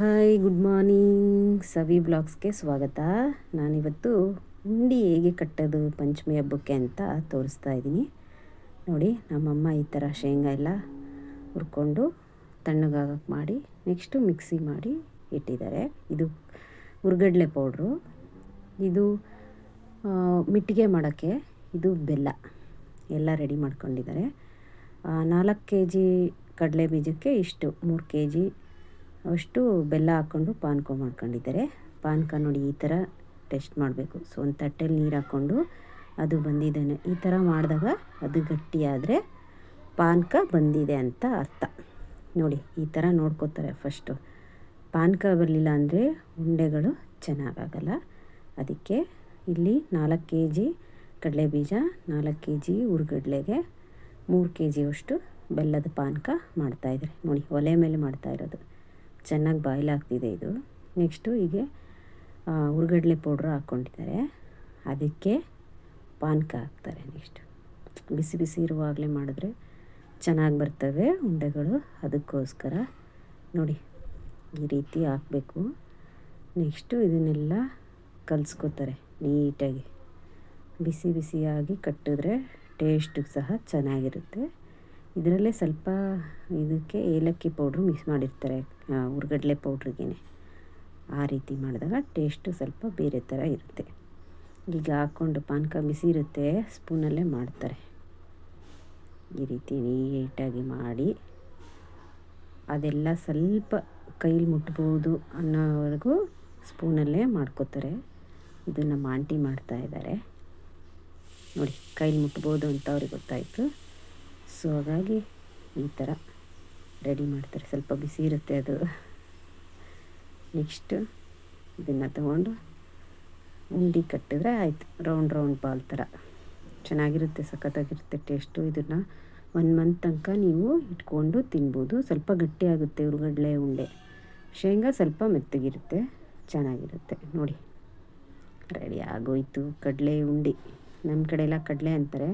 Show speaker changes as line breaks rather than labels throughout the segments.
Hi, good morning. Savi ಬ್ಲಾಗ್ಸ್ಗೆ ಸ್ವಾಗತ. ನಾನಿವತ್ತು ಉಂಡೆ ಹೇಗೆ ಕಟ್ಟೋದು ಪಂಚಮಿ ಹಬ್ಬಕ್ಕೆ ಅಂತ ತೋರಿಸ್ತಾ ಇದ್ದೀನಿ. ನೋಡಿ, ನಮ್ಮಮ್ಮ ಈ ಥರ ಶೇಂಗಾ ಎಲ್ಲ ಹುರ್ಕೊಂಡು ತಣ್ಣಗಾಗಕ್ಕೆ ಮಾಡಿ ನೆಕ್ಸ್ಟು ಮಿಕ್ಸಿ ಮಾಡಿ ಇಟ್ಟಿದ್ದಾರೆ. ಇದು ಹುರ್ಗಡ್ಲೆ ಪೌಡ್ರು, ಇದು ಮಿಟ್ಟಿಗೆ ಮಾಡೋಕ್ಕೆ, ಇದು ಬೆಲ್ಲ ಎಲ್ಲ ರೆಡಿ ಮಾಡ್ಕೊಂಡಿದ್ದಾರೆ. 4 kg ಕಡಲೆ ಬೀಜಕ್ಕೆ ಇಷ್ಟು 3 kg ಅಷ್ಟು ಬೆಲ್ಲ ಹಾಕ್ಕೊಂಡು ಪಾನಕ ಮಾಡ್ಕೊಂಡಿದ್ದಾರೆ. ಪಾನಕ ನೋಡಿ ಈ ಥರ ಟೆಸ್ಟ್ ಮಾಡಬೇಕು. ಸೊ ಒಂದು ತಟ್ಟೆಲಿ ನೀರು ಹಾಕ್ಕೊಂಡು ಅದು ಬಂದಿದ್ದೇನೆ ಈ ಥರ ಮಾಡಿದಾಗ ಅದು ಗಟ್ಟಿಯಾದರೆ ಪಾನಕ ಬಂದಿದೆ ಅಂತ ಅರ್ಥ. ನೋಡಿ ಈ ಥರ ನೋಡ್ಕೋತಾರೆ ಫಸ್ಟು. ಪಾನಕ ಬರಲಿಲ್ಲ ಅಂದರೆ ಉಂಡೆಗಳು ಚೆನ್ನಾಗಾಗಲ್ಲ. ಅದಕ್ಕೆ ಇಲ್ಲಿ 4 kg ಕಡಲೆ ಬೀಜ, 4 kg ಹುರ್ಗಡ್ಲೆಗೆ 3 kg ಅಷ್ಟು ಬೆಲ್ಲದ ಪಾನಕ ಮಾಡ್ತಾಯಿದ್ದಾರೆ. ನೋಡಿ, ಒಲೆ ಮೇಲೆ ಮಾಡ್ತಾ ಇರೋದು, ಚೆನ್ನಾಗಿ ಬಾಯ್ಲ್ ಆಗ್ತಿದೆ ಇದು. ನೆಕ್ಸ್ಟು ಹೀಗೆ ಹುರ್ಗಡ್ಲೆ ಪೌಡ್ರ್ ಹಾಕ್ಕೊಂಡಿದ್ದಾರೆ, ಅದಕ್ಕೆ ಪಾನಕ ಹಾಕ್ತಾರೆ. ನೆಕ್ಸ್ಟ್ ಬಿಸಿ ಬಿಸಿ ಇರುವಾಗಲೇ ಮಾಡಿದ್ರೆ ಚೆನ್ನಾಗಿ ಬರ್ತವೆ ಉಂಡೆಗಳು, ಅದಕ್ಕೋಸ್ಕರ ನೋಡಿ ಈ ರೀತಿ ಹಾಕಬೇಕು. ನೆಕ್ಸ್ಟು ಇದನ್ನೆಲ್ಲ ಕಲಿಸ್ಕೋತಾರೆ ನೀಟಾಗಿ. ಬಿಸಿ ಬಿಸಿಯಾಗಿ ಕಟ್ಟಿದ್ರೆ ಟೇಸ್ಟಿಗೆ ಸಹ ಚೆನ್ನಾಗಿರುತ್ತೆ. ಇದರಲ್ಲೇ ಸ್ವಲ್ಪ ಇದಕ್ಕೆ ಏಲಕ್ಕಿ ಪೌಡ್ರು ಮಿಕ್ಸ್ ಮಾಡಿರ್ತಾರೆ ಹುರ್ಗಡ್ಲೆ ಪೌಡ್ರಿಗೇ. ಆ ರೀತಿ ಮಾಡಿದಾಗ ಟೇಸ್ಟು ಸ್ವಲ್ಪ ಬೇರೆ ಥರ ಇರುತ್ತೆ. ಈಗ ಹಾಕ್ಕೊಂಡು ಪಾನಕ ಬಿಸಿ ಇರುತ್ತೆ, ಸ್ಪೂನಲ್ಲೇ ಮಾಡ್ತಾರೆ. ಈ ರೀತಿ ನೀಟಾಗಿ ಮಾಡಿ ಅದೆಲ್ಲ ಸ್ವಲ್ಪ ಕೈಲಿ ಮುಟ್ಬೋದು ಅನ್ನೋವರೆಗೂ ಸ್ಪೂನಲ್ಲೇ ಮಾಡ್ಕೋತಾರೆ. ಇದು ನಮ್ಮ ಆಂಟಿ ಮಾಡ್ತಾಯಿದ್ದಾರೆ ನೋಡಿ. ಕೈಲಿ ಮುಟ್ಬೋದು ಅಂತ ಅವ್ರಿಗೆ ಗೊತ್ತಾಯಿತು. ಸೊ ಹಾಗಾಗಿ ಈ ಥರ ರೆಡಿ ಮಾಡ್ತಾರೆ. ಸ್ವಲ್ಪ ಬಿಸಿ ಇರುತ್ತೆ ಅದು. ನೆಕ್ಸ್ಟು ಇದನ್ನು ತಗೊಂಡು ಉಂಡೆ ಕಟ್ಟಿದ್ರೆ ಆಯಿತು. ರೌಂಡ್ ಬಾಲ್ ಥರ ಚೆನ್ನಾಗಿರುತ್ತೆ, ಸಖತ್ತಾಗಿರುತ್ತೆ ಟೇಸ್ಟು. ಇದನ್ನು 1 ಮಂತ್ ತನಕ ನೀವು ಇಟ್ಕೊಂಡು ತಿನ್ಬೋದು. ಸ್ವಲ್ಪ ಗಟ್ಟಿಯಾಗುತ್ತೆ ಹುರ್ಗಡ್ಲೆ ಉಂಡೆ, ಶೇಂಗಾ ಸ್ವಲ್ಪ ಮೆತ್ತಗಿರುತ್ತೆ, ಚೆನ್ನಾಗಿರುತ್ತೆ. ನೋಡಿ ರೆಡಿ ಆಗೋಯ್ತು ಕಡಲೆ ಉಂಡೆ. ನಮ್ಮ ಕಡೆ ಎಲ್ಲ ಕಡಲೆ ಅಂತಾರೆ,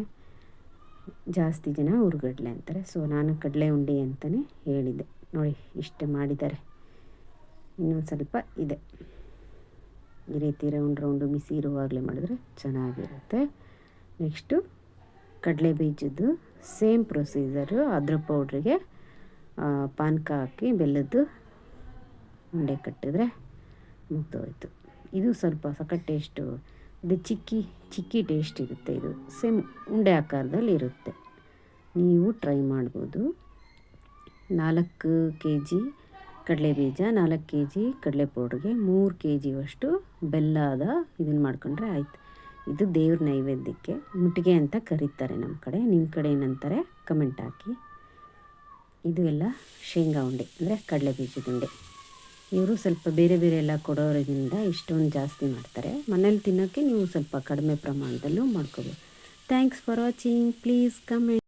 ಜಾಸ್ತಿ ಜನ ಹುರ್ಗಡ್ಲೆ ಅಂತಾರೆ. ಸೊ ನಾನು ಕಡಲೆ ಉಂಡೆ ಅಂತಲೇ ಹೇಳಿದ್ದೆ. ನೋಡಿ ಇಷ್ಟು ಮಾಡಿದ್ದಾರೆ, ಇನ್ನೊಂದು ಸ್ವಲ್ಪ ಇದೆ. ಈ ರೀತಿ ರೌಂಡು ಬಿಸಿ ಇರುವಾಗಲೇ ಮಾಡಿದ್ರೆ ಚೆನ್ನಾಗಿರುತ್ತೆ. ನೆಕ್ಸ್ಟು ಕಡಲೆ ಬೀಜದ್ದು ಸೇಮ್ ಪ್ರೊಸೀಜರು. ಅದ್ರ ಪೌಡ್ರಿಗೆ ಪಾನಕ ಹಾಕಿ ಬೆಲ್ಲದ್ದು ಉಂಡೆ ಕಟ್ಟಿದ್ರೆ ಮುಗ್ದೋಯ್ತು. ಇದು ಸ್ವಲ್ಪ ಸಖತ್ ಟೇಸ್ಟು. ಇದು ಚಿಕ್ಕಿ ಟೇಸ್ಟ್ ಇರುತ್ತೆ. ಇದು ಸೇಮ್ ಉಂಡೆ ಆಕಾರದಲ್ಲಿ ಇರುತ್ತೆ. ನೀವು ಟ್ರೈ ಮಾಡ್ಬೋದು. 4 kg ಕಡಲೆ ಬೀಜ, 4 kg ಕಡಲೆ ಪೌಡ್ರಿಗೆ 3 kg ಅಷ್ಟು ಬೆಲ್ಲದ ಇದನ್ನು ಮಾಡ್ಕೊಂಡ್ರೆ ಆಯಿತು. ಇದು ದೇವ್ರ ನೈವೇದ್ಯಕ್ಕೆ ಮುಟ್ಟಿಗೆ ಅಂತ ಕರೀತಾರೆ ನಮ್ಮ ಕಡೆ. ನಿಮ್ಮ ಕಡೆ ಏನಂತಾರೆ ಕಮೆಂಟ್ ಹಾಕಿ. ಇದು ಎಲ್ಲ ಶೇಂಗಾ ಉಂಡೆ ಅಂದರೆ ಕಡಲೆ ಬೀಜದ ಉಂಡೆ. ಇವರು ಸ್ವಲ್ಪ ಬೇರೆ ಎಲ್ಲ ಕೊಡೋದ್ರಿಂದ ಇಷ್ಟೊಂದು ಜಾಸ್ತಿ ಮಾಡ್ತಾರೆ. ಮನೇಲಿ ತಿನ್ನೋಕ್ಕೆ ನೀವು ಸ್ವಲ್ಪ ಕಡಿಮೆ ಪ್ರಮಾಣದಲ್ಲೂ ಮಾಡ್ಕೋಬೋದು. Thanks for watching. Please comment.